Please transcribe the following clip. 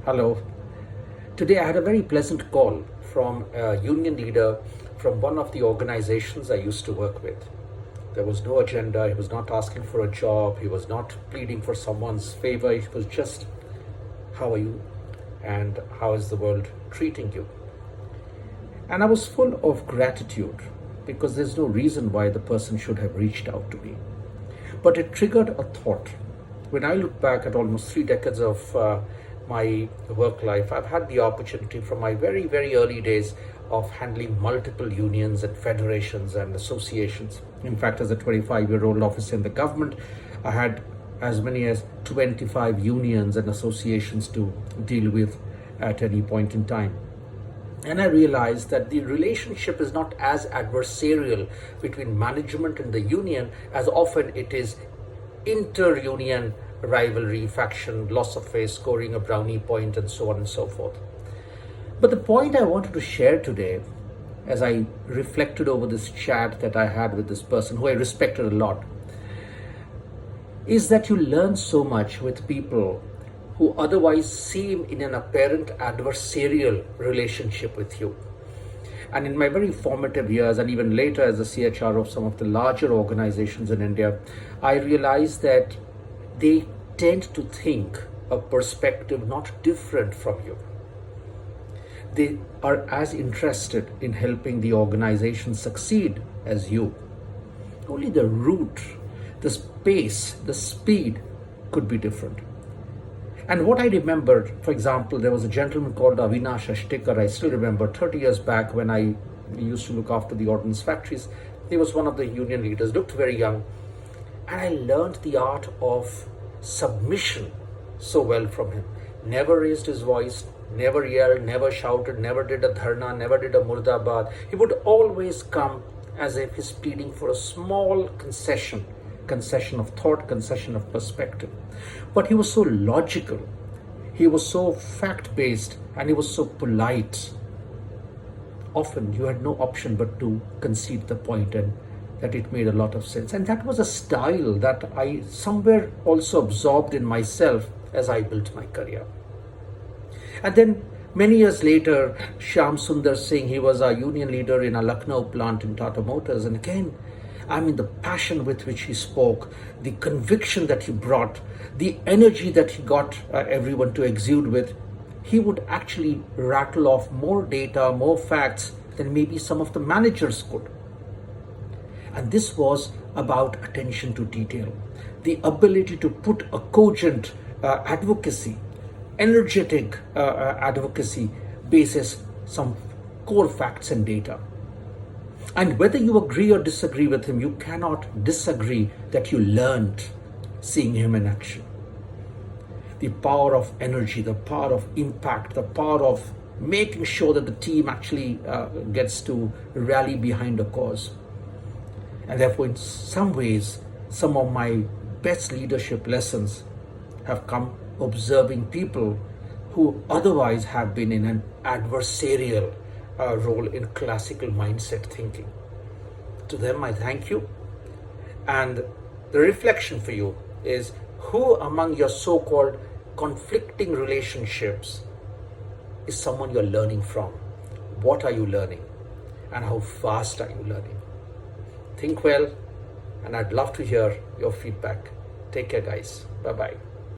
Hello. Today I had a very pleasant call from a union leader from one of the organizations I used to work with. There was no agenda, he was not asking for a job, he was not pleading for someone's favor, it was just, how are you and how is the world treating you? And I was full of gratitude because there's no reason why the person should have reached out to me. But it triggered a thought. When I look back at almost 3 decades of my work life, I've had the opportunity from my very, very early days of handling multiple unions and federations and associations. In fact, as a 25-year-old officer in the government, I had as many as 25 unions and associations to deal with at any point in time. And I realized that the relationship is not as adversarial between management and the union as often it is inter-union rivalry, faction, loss of face, scoring a brownie point, and so on and so forth. But the point I wanted to share today, as I reflected over this chat that I had with this person who I respected a lot, is that you learn so much with people who otherwise seem in an apparent adversarial relationship with you. And in my very formative years, and even later as a CHR of some of the larger organizations in India, I realized that they tend to think a perspective not different from you. They are as interested in helping the organization succeed as you. Only the route, the pace, the speed could be different. And what I remembered, for example, there was a gentleman called Avinash Ashtekar. I still remember 30 years back when I used to look after the ordnance factories. He was one of the union leaders, looked very young. And I learned the art of submission so well from him. Never raised his voice, never yelled, never shouted, never did a dharna, never did a murdabad. He would always come as if he's pleading for a small concession of thought, concession of perspective. But he was so logical, he was so fact-based, and he was so polite. Often you had no option but to concede the point, and that it made a lot of sense. And that was a style that I somewhere also absorbed in myself as I built my career. And then many years later, Shyam Sundar Singh, he was a union leader in a Lucknow plant in Tata Motors. And again, I mean, the passion with which he spoke, the conviction that he brought, the energy that he got everyone to exude with, he would actually rattle off more data, more facts than maybe some of the managers could. And this was about attention to detail, the ability to put a cogent advocacy, energetic advocacy basis some core facts and data. And whether you agree or disagree with him, you cannot disagree that you learned seeing him in action. The power of energy, the power of impact, the power of making sure that the team actually gets to rally behind a cause. And therefore, in some ways, some of my best leadership lessons have come observing people who otherwise have been in an adversarial role in classical mindset thinking. To them, I thank you. And the reflection for you is, who among your so-called conflicting relationships is someone you're learning from? What are you learning? And how fast are you learning? Think well, and I'd love to hear your feedback. Take care, guys. Bye-bye.